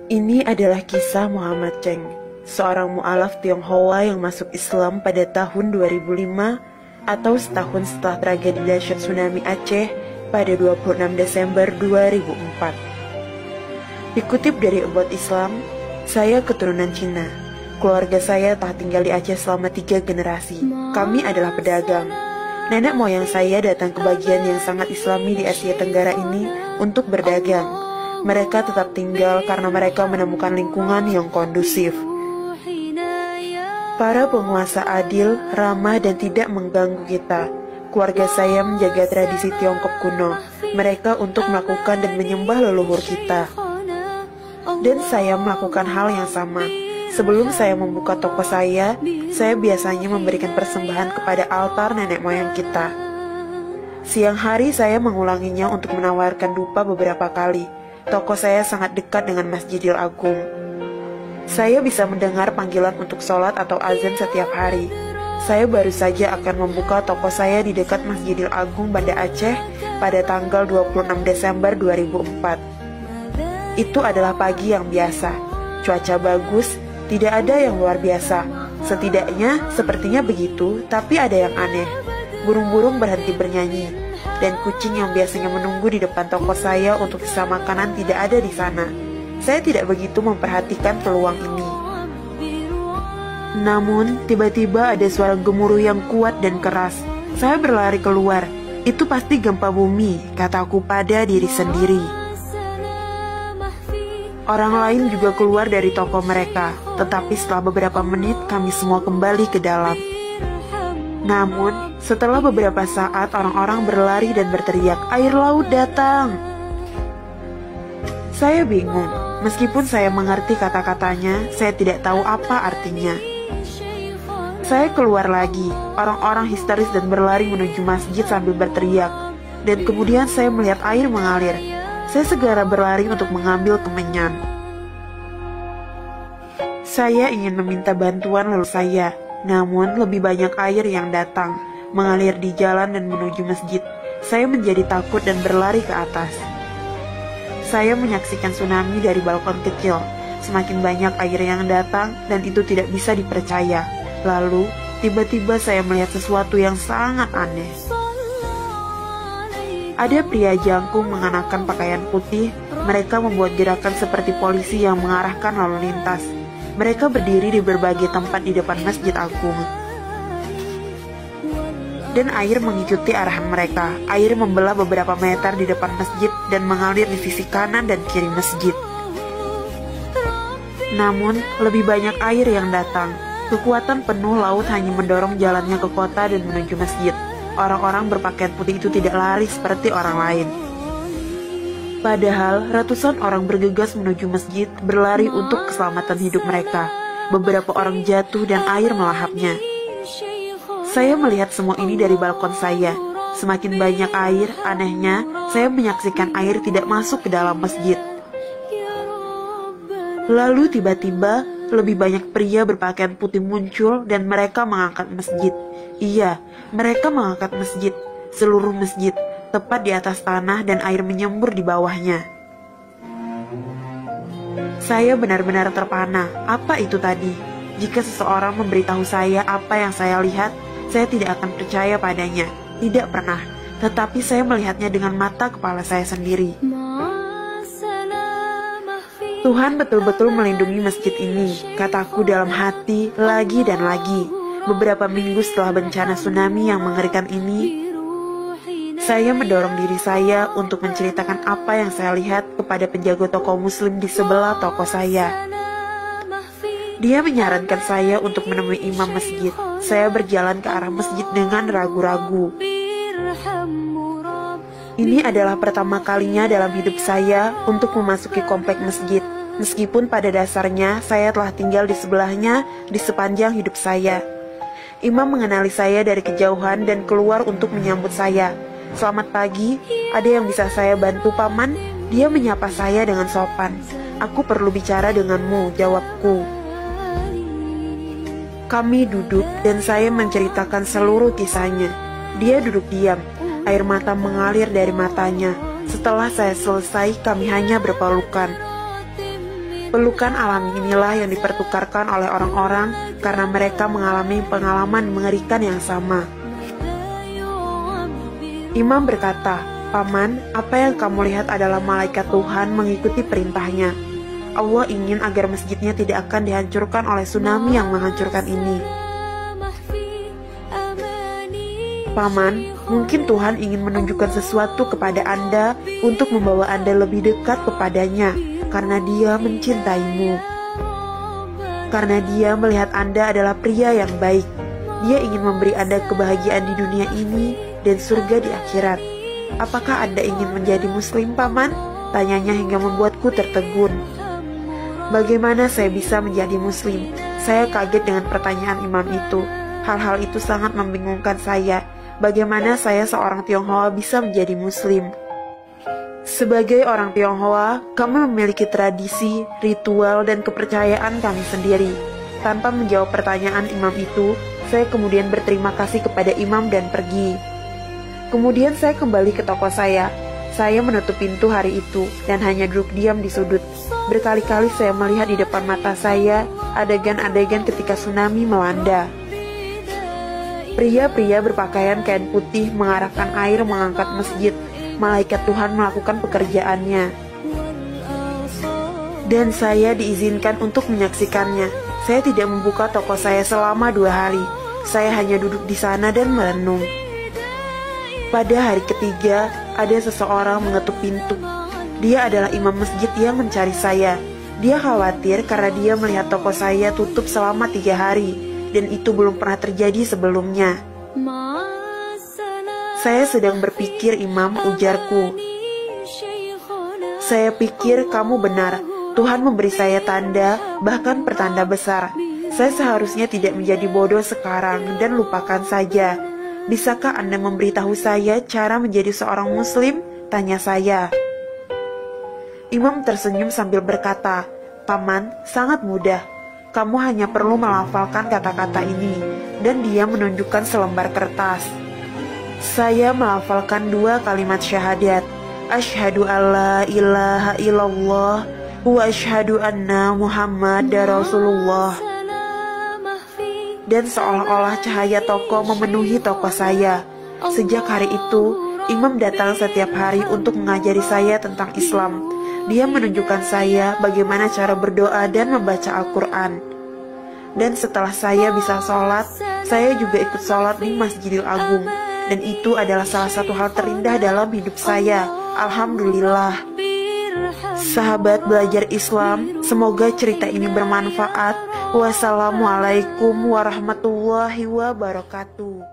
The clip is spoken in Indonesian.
Ini adalah kisah Muhammad Cheng, seorang mu'alaf Tionghoa yang masuk Islam pada tahun 2005 atau setahun setelah tragedi dahsyat tsunami Aceh pada 26 Desember 2004. Dikutip dari About Islam, saya keturunan Cina. Keluarga saya telah tinggal di Aceh selama 3 generasi. Kami adalah pedagang. Nenek moyang saya datang ke bagian yang sangat islami di Asia Tenggara ini untuk berdagang. Mereka tetap tinggal karena mereka menemukan lingkungan yang kondusif. Para penguasa adil, ramah, dan tidak mengganggu kita. Keluarga saya menjaga tradisi Tiongkok kuno, mereka untuk melakukan dan menyembah leluhur kita. Dan saya melakukan hal yang sama. Sebelum saya membuka toko saya biasanya memberikan persembahan kepada altar nenek moyang kita. Siang hari saya mengulanginya untuk menawarkan dupa beberapa kali. Toko saya sangat dekat dengan Masjidil Agung. Saya bisa mendengar panggilan untuk sholat atau azan setiap hari. Saya baru saja akan membuka toko saya di dekat Masjidil Agung Banda Aceh pada tanggal 26 Desember 2004. Itu adalah pagi yang biasa. Cuaca bagus, tidak ada yang luar biasa. Setidaknya sepertinya begitu, tapi ada yang aneh. Burung-burung berhenti bernyanyi. Dan kucing yang biasanya menunggu di depan toko saya untuk sisa makanan tidak ada di sana. Saya tidak begitu memperhatikan peluang ini. Namun, tiba-tiba ada suara gemuruh yang kuat dan keras. Saya berlari keluar. Itu pasti gempa bumi, kataku pada diri sendiri. Orang lain juga keluar dari toko mereka, tetapi setelah beberapa menit kami semua kembali ke dalam. Namun, setelah beberapa saat orang-orang berlari dan berteriak, "Air laut datang!" Saya bingung, meskipun saya mengerti kata-katanya, saya tidak tahu apa artinya. Saya keluar lagi, orang-orang histeris dan berlari menuju masjid sambil berteriak. Dan kemudian saya melihat air mengalir. Saya segera berlari untuk mengambil kemenyan. Saya ingin meminta bantuan lalu saya. Namun lebih banyak air yang datang, mengalir di jalan dan menuju masjid. Saya menjadi takut dan berlari ke atas. Saya menyaksikan tsunami dari balkon kecil. Semakin banyak air yang datang dan itu tidak bisa dipercaya. Lalu, tiba-tiba saya melihat sesuatu yang sangat aneh. Ada pria jangkung mengenakan pakaian putih. Mereka membuat gerakan seperti polisi yang mengarahkan lalu lintas. Mereka berdiri di berbagai tempat di depan Masjid Agung. Dan air mengikuti arahan mereka. Air membelah beberapa meter di depan masjid dan mengalir di sisi kanan dan kiri masjid. Namun, lebih banyak air yang datang. Kekuatan penuh laut hanya mendorong jalannya ke kota dan menuju masjid. Orang-orang berpakaian putih itu tidak lari seperti orang lain. Padahal ratusan orang bergegas menuju masjid, berlari untuk keselamatan hidup mereka. Beberapa orang jatuh dan air melahapnya. Saya melihat semua ini dari balkon saya. Semakin banyak air, anehnya, saya menyaksikan air tidak masuk ke dalam masjid. Lalu tiba-tiba, lebih banyak pria berpakaian putih muncul dan mereka mengangkat masjid. Iya, mereka mengangkat masjid, seluruh masjid. Tepat di atas tanah dan air menyembur di bawahnya. Saya benar-benar terpana. Apa itu tadi? Jika seseorang memberitahu saya apa yang saya lihat, saya tidak akan percaya padanya. Tidak pernah. Tetapi saya melihatnya dengan mata kepala saya sendiri. Tuhan betul-betul melindungi masjid ini, kataku dalam hati lagi dan lagi. Beberapa minggu setelah bencana tsunami yang mengerikan ini, saya mendorong diri saya untuk menceritakan apa yang saya lihat kepada penjaga toko muslim di sebelah toko saya. Dia menyarankan saya untuk menemui imam masjid. Saya berjalan ke arah masjid dengan ragu-ragu. Ini adalah pertama kalinya dalam hidup saya untuk memasuki komplek masjid. Meskipun pada dasarnya saya telah tinggal di sebelahnya di sepanjang hidup saya. Imam mengenali saya dari kejauhan dan keluar untuk menyambut saya. "Selamat pagi, ada yang bisa saya bantu paman?" Dia menyapa saya dengan sopan. "Aku perlu bicara denganmu," jawabku. Kami duduk dan saya menceritakan seluruh kisahnya. Dia duduk diam, air mata mengalir dari matanya. Setelah saya selesai, kami hanya berpelukan. Pelukan alami inilah yang dipertukarkan oleh orang-orang karena mereka mengalami pengalaman mengerikan yang sama. Imam berkata, "Paman, apa yang kamu lihat adalah malaikat Tuhan mengikuti perintahnya. Allah ingin agar masjidnya tidak akan dihancurkan oleh tsunami yang menghancurkan ini. Paman, mungkin Tuhan ingin menunjukkan sesuatu kepada Anda untuk membawa Anda lebih dekat kepadanya, karena Dia mencintaimu. Karena Dia melihat Anda adalah pria yang baik. Dia ingin memberi Anda kebahagiaan di dunia ini dan surga di akhirat. Apakah Anda ingin menjadi muslim, Paman?" Tanyanya hingga membuatku tertegun. Bagaimana saya bisa menjadi muslim? Saya kaget dengan pertanyaan imam itu. Hal-hal itu sangat membingungkan saya. Bagaimana saya seorang Tionghoa bisa menjadi muslim? Sebagai orang Tionghoa, kami memiliki tradisi, ritual, dan kepercayaan kami sendiri. Tanpa menjawab pertanyaan imam itu, saya kemudian berterima kasih kepada imam dan pergi. Kemudian saya kembali ke toko saya. Saya menutup pintu hari itu dan hanya duduk diam di sudut. Berkali-kali saya melihat di depan mata saya adegan-adegan ketika tsunami melanda. Pria-pria berpakaian kain putih mengarahkan air mengangkat masjid. Malaikat Tuhan melakukan pekerjaannya. Dan saya diizinkan untuk menyaksikannya. Saya tidak membuka toko saya selama 2 hari. Saya hanya duduk di sana dan merenung. Pada hari ketiga, ada seseorang mengetuk pintu. Dia adalah imam masjid yang mencari saya. Dia khawatir karena dia melihat toko saya tutup selama 3 hari, dan itu belum pernah terjadi sebelumnya. "Saya sedang berpikir, Imam," ujarku. "Saya pikir kamu benar. Tuhan memberi saya tanda, bahkan pertanda besar. Saya seharusnya tidak menjadi bodoh sekarang dan lupakan saja. Bisakah Anda memberitahu saya cara menjadi seorang muslim?" tanya saya. Imam tersenyum sambil berkata, "Paman, sangat mudah. Kamu hanya perlu melafalkan kata-kata ini." Dan dia menunjukkan selembar kertas. Saya melafalkan 2 kalimat syahadat. Asyhadu alla ilaha illallah wa asyhadu anna Muhammadar Rasulullah. Dan seolah-olah cahaya toko memenuhi toko saya. Sejak hari itu, imam datang setiap hari untuk mengajari saya tentang Islam. Dia menunjukkan saya bagaimana cara berdoa dan membaca Al-Quran. Dan setelah saya bisa sholat, saya juga ikut sholat di Masjidil Agung. Dan itu adalah salah satu hal terindah dalam hidup saya. Alhamdulillah. Sahabat belajar Islam, semoga cerita ini bermanfaat. Wassalamualaikum warahmatullahi wabarakatuh.